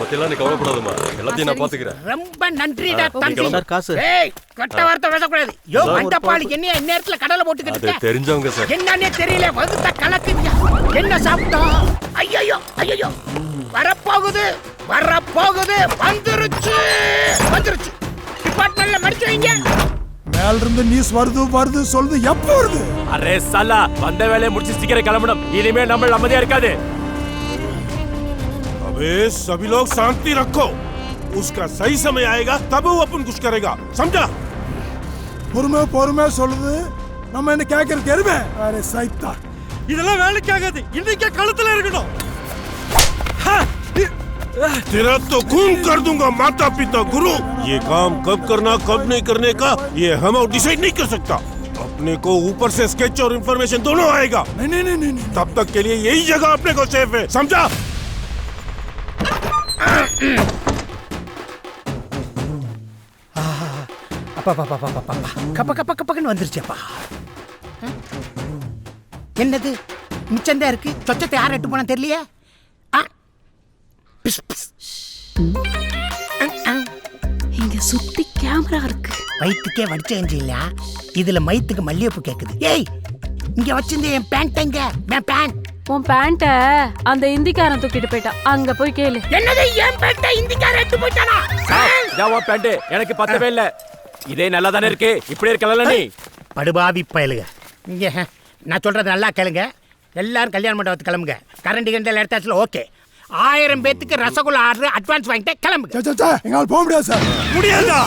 பத்தியெல்லாம் நீ கவலைப்படாதம்மா, எல்லாத்தையும் நான் பாத்துக்கிறேன். ரொம்ப நன்றிடா தம்பி. சார் காசு. ஏய் கட்ட வார்த்தை பேசக்கூடாது. யோ மண்டபாளி என்ன நேரத்துல கடலை போட்டுக்கிட்டு அது இருக்க? தெரிஞ்சவங்க சார். என்னன்னே தெரியல, வகுத்த கலக்குங்க. என்ன சாப்பிட்டோம்? ஐயோ ஐயோ வரப்போகுது வந்துருச்சு. டிபார்ட்மெண்ட்ல மடிச்சு வைங்க. மேல இருந்து நியூஸ் வருது சொல்லுது. எப்ப வருது? அரே சாலா, வந்த வேலையை முடிச்சு சீக்கிரம் கிளம்பணும். இனிமே நம்ம அமைதியா இருக்காது. अबे सभी लोग शांति रखो, उसका सही समय आएगा तब वो अपन कुछ करेगा, समझा? பொறுமை சொல்லுது. நம்ம என்ன கேக்குறது எருமை? அரே சைத்தா, இதெல்லாம் வேலைக்கு ஆகாது. இன்னைக்கே கழுத்துல இருக்கணும். तेरा तो खून कर दूंगा माता पिता गुरु। ये काम कब करना कब नहीं करने का ये हम डिसाइड नहीं कर सकता। अपने को ऊपर से स्केच और इंफॉर्मेशन दोनों आएगा। नहीं तब तक के लिए यही जगह अपने को सेफ है, समझा? கப்பன்னு வந்துருச்சப்பா. என்னது மிச்சந்தா இருக்கு? சொச்சத்தை யார் எட்டு போனா தெரியலையே. இங்க சுத்தி கேமரா இருக்கு. வயிற்றுக்கே வடிச்சேன் இல்ல, இதுல மைத்துக்கு மல்லிகைப்பூ கேக்குது. ஏய் இங்க வச்சிருந்த என் பேண்ட் எங்க? என் பேண்ட். உன் பேண்ட அந்த இந்திக்காரன் தூக்கிட்டு போயிட்டான். அங்க போய் கேளு. என்னது என் பேண்ட இந்திக்காரன் எடுத்து போயிட்டானா? உன் பேண்ட் எனக்கு பத்தவே இல்ல. இதே நல்லா தானே இருக்கு. இப்படி இருக்கல நீ படுபாவி பயலுங்க. இங்க நான் சொல்றது நல்லா கேளுங்க. எல்லாரும் கல்யாண மண்டபத்துக்கு கிளம்புங்க. Current கண்டல் எடுத்தாச்சுல okay. 1000 பேத்துக்கு ரசகுல்லா ஆர்டர் அட்வான்ஸ் வாங்கிட்டு கிளம்புங்க. எங்களால் போக முடியாது சார். முடியாதா?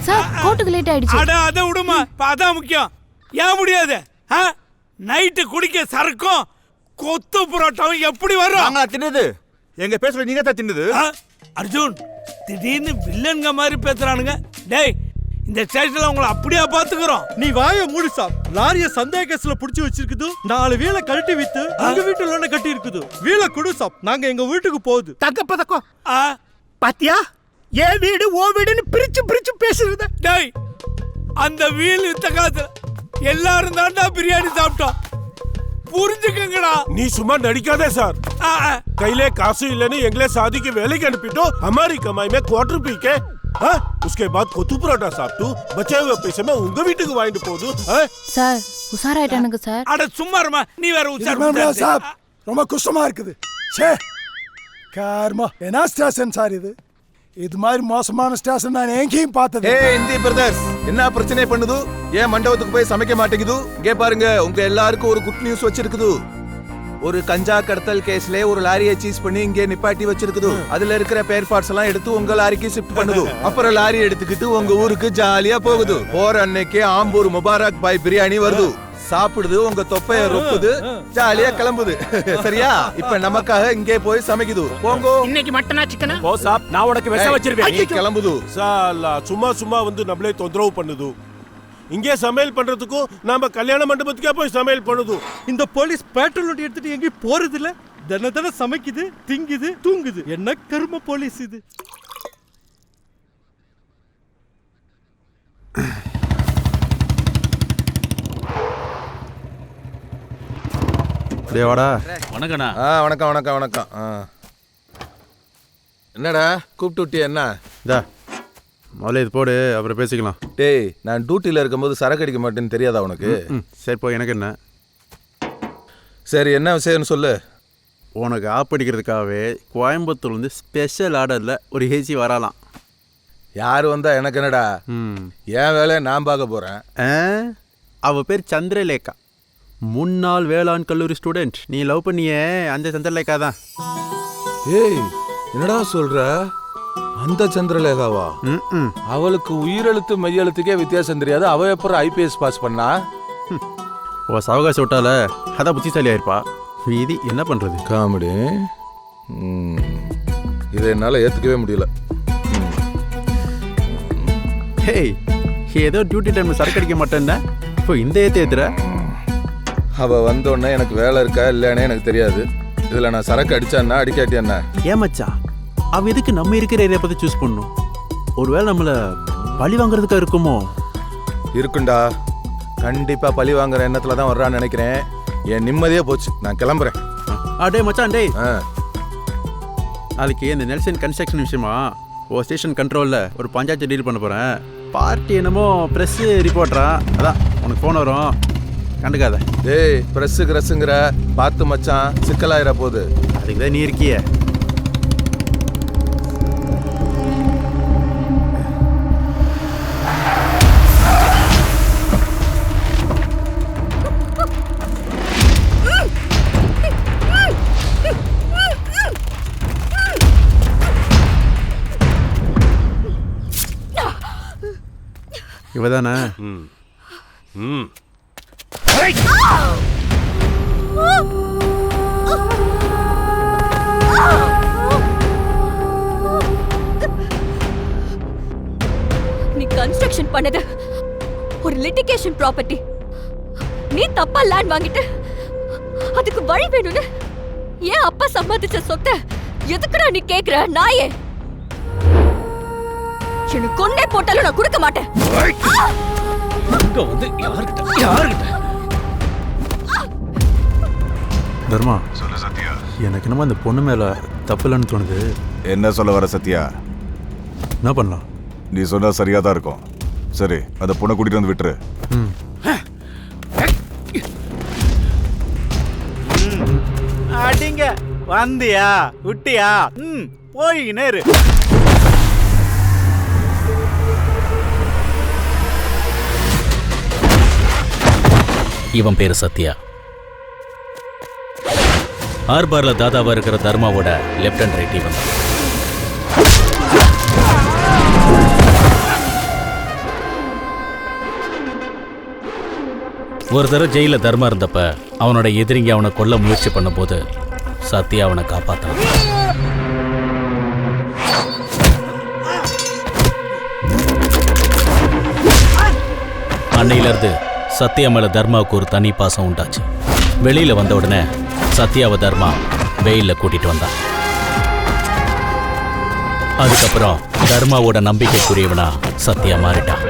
சார் கோர்ட்டுக்கு லேட் ஆயிடுச்சு. அட அத விடுமா, அதான் முக்கியம். ஏன் முடியாது? நைட்டு குடிக்க சரக்கும் கொத்து புரோட்டாவும் எப்படி வரும்? நாங்களா தின்னது? எங்க பேசுற நீங்க தான் தின்னது. அர்ஜுன் திடீர்னு வில்லன்க மாதிரி பேசுறானுங்க. டேய் இந்த ஸ்டேஷன்ல உங்களை அப்படியே பாத்துக்கிறோம். நீ வாய மூடு சாப். லாரிய சந்தேக கேஸ்ல புடிச்சு வச்சிருக்குது. 4 வீல கழட்டி வித்து உங்க வீட்டுல ஒண்ணு கட்டி இருக்குது. வீல குடு சாப். நாங்க எங்க வீட்டுக்கு போகுது. தக்கப்பதக்கோ பாத்தியா? ஏ வீடு ஓ வீடுன்னு பிரிச்சு பேசுறது. டேய் அந்த வீல் வித்த காசு எல்லாரும் தாண்டா பிரியாணி சாப்பிட்டோம். புரிஞ்சுக்கங்கடா. நீ சும்மா நடிக்காதே சார். கையிலே காசு இல்லன்னு எங்களே शादी की வேலைக்கு அனுப்பிட்டோ हमारी कमाई में क्वार्टर पी के उसके बाद கொத்து பரோட்டா சாப்பிட்டு बचे हुए पैसे में உங்க வீட்டுக்கு வாங்கிட்டு போகுது. சார் உசாராயிட்டானுங்க சார். அட சும்மா இருமா, நீ வேற உசார் சார். ரொம்ப கஷ்டமா இருக்குது. ச்சே கார்மா என்ன ஸ்டேஷன் சார் இது? இது மாதிரி மோசமான ஸ்டேஷன் நான் எங்கேயும் பார்த்தது. இந்தி பிரதர்ஸ் என்ன பிரச்சனை பண்ணுது? ஏன் மண்டபத்துக்கு போய் சமைக்க மாட்டேங்குது? இங்கே பாருங்க, உங்க எல்லாருக்கும் ஒரு குட் நியூஸ் வச்சிருக்குது. ஒரு கஞ்சா கடத்தல் கேஸ்ல ஒரு லாரியை சீஸ் பண்ணி இங்கே நிப்பாட்டி வச்சிருக்குது. அதுல இருக்கிற பேர் பார்ட்ஸ் எல்லாம் எடுத்து உங்க லாரிக்கு ஷிஃப்ட் பண்ணுது. அப்புறம் லாரி எடுத்துக்கிட்டு உங்க ஊருக்கு ஜாலியா போகுது. போற அன்னைக்கு ஆம்பூர் முபாரக் பாய் பிரியாணி வருது. சாப்பிடுது, உங்க தொப்பைய ரொப்புது, ஜாலியா கிளம்புது. சரியா? இப்ப நமக்காக இங்கே போய் சமைக்குது. போங்க. இன்னைக்கு மட்டனா சிக்கனா? போ சாப், நான் உனக்கு விஷம் வச்சிருவேன். கிளம்புது. சாலா சும்மா வந்து நம்மளே தொந்தரவு பண்ணுது. இங்கே சமையல் பண்றதுக்கும் நாம கல்யாண மண்டபத்துக்கே போய் சமையல் பண்ணுது. இந்த போலீஸ் பெட்ரோல் வண்டி எடுத்துட்டு எங்கேயும் போறது இல்ல. தின சமைக்குது, திங்குது, தூங்குது. என்ன கர்ம போலீஸ் இது? வணக்கண்ணா. வணக்கம். என்னடா கூப்பிட்டு விட்டிய? என்ன முதல்ல இது போடு, அப்புறம் பேசிக்கலாம். டேய், நான் டியூட்டியில் இருக்கும்போது சரக்கு அடிக்க மாட்டேன்னு தெரியாதா உனக்கு? சரி போ, எனக்கு என்ன? சரி என்ன விஷயம்னு சொல்லு. உனக்கு ஆப் அடிக்கிறதுக்காகவே கோயம்புத்தூர்லேருந்து ஸ்பெஷல் ஆர்டரில் ஒரு ஏசி வரலாம். யார் வந்தா எனக்கு என்னடா? என் வேலையை நான் பார்க்க போகிறேன். அவள் பேர் சந்திரலேகா, முன்னாள் வேளாண் கல்லூரி ஸ்டூடெண்ட். நீ லவ் பண்ணியே அந்த சந்திரலேகா தான். ஏய் என்னடா சொல்ற? அந்த சந்திரலேகாவா? அவளுக்கு உயிரெழுத்து மையெழுத்துக்கே வித்தியாசம் தெரியாது. அவ எப்பறம் ஐபிஎஸ் பாஸ் பண்ணா? ஓ சவகாசி விட்டால அதான் புத்திசாலி ஆயிருப்பா. இது என்ன பண்றது? காமெடி. இதை என்னால் ஏற்றுக்கவே முடியல. ஹேய், ஏதோ டியூட்டி டைம்ல சரக்கு அடிக்க மாட்டேன்னா இப்போ இந்த ஏற்றுற? அவள் வந்தோடனே எனக்கு வேலை இருக்கா இல்லையானே எனக்கு தெரியாது. இதில் நான் சரக்கு அடிச்சான்னா அடிக்காட்டியாண்ணா? ஏமாச்சா அவ எதுக்கு நம்ம இருக்கிற ஏரியா பார்த்து சூஸ் பண்ணும்? ஒருவேளை நம்மளை பழி வாங்குறதுக்கா இருக்குமோ? இருக்குண்டா, கண்டிப்பாக பழி வாங்குற எண்ணத்தில் தான் வர்றான்னு நினைக்கிறேன். என் நிம்மதியே போச்சு. நான் கிளம்புறேன். டே மச்சான், டே அதுக்கு இந்த நெல்சன் கன்ஸ்ட்ரக்ஷன் விஷயமா ஓ ஸ்டேஷன் கண்ட்ரோலில் ஒரு பஞ்சாயத்து டீல் பண்ண போகிறேன். பார்ட்டி என்னமோ ப்ரெஸ்ஸு ரிப்போர்ட்டரா, அதான் உனக்கு ஃபோன் வரும், கண்டுக்காத. டேய் பிரஸ்ஸுக்கு ரசுங்கிற பார்த்து மச்சான், சிக்கலாயிர போகுது. அதுக்கு தான் நீ இருக்கிய. இவதானே? நீ கன்ஸ்ட்ரக்ஷன் பண்ணது ஒரு லிட்டிகேஷன் ப்ராப்பர்ட்டி. நீ தப்பா லேண்ட் வாங்கிட்டு அதுக்கு வழி வேணும்னு ஏன் அப்பா சம்பாதிச்ச சொத்தை எதுக்குடா நீ கேக்குற நாயே? எனக்கு கொண்டே போட்டாலும் நான் கொடுக்க மாட்டேன். தர்மா, எனக்கு என்னமோ அந்த பொண்ணு மேல தப்பு இல்லைன்னு தோணுது. என்ன சொல்ல வர சத்யா? என்ன பண்ணலாம்? நீ சொன்னா சரியா தான் இருக்கும். சரி, அந்த பொண்ணை கூட்டிட்டு வந்து விட்டுரு. அடிங்க வந்தியா விட்டியா? போய் நேரு. இவன் பேரு சத்யா. ஆர்பார்ல தாதாவா இருக்கிற தர்மாவோட லெப்ட் அண்ட் ரைட் இவன். ஒரு தடவை ஜெயில தர்மா இருந்தப்ப அவனோட எதிரிங்க அவனை கொல்ல முயற்சி பண்ண போது சத்யா அவனை காப்பாத்தான். அன்னையில இருந்து சத்யா மேல தர்மாவுக்கு ஒரு தனி பாசம் உண்டாச்சு. வெளியில வந்த உடனே சத்யாவை தர்மா வெயில்ல கூட்டிட்டு வந்தான். அதுக்கப்புறம் தர்மாவோட நம்பிக்கைக்குரியவனா சத்யா மாறிட்டான்.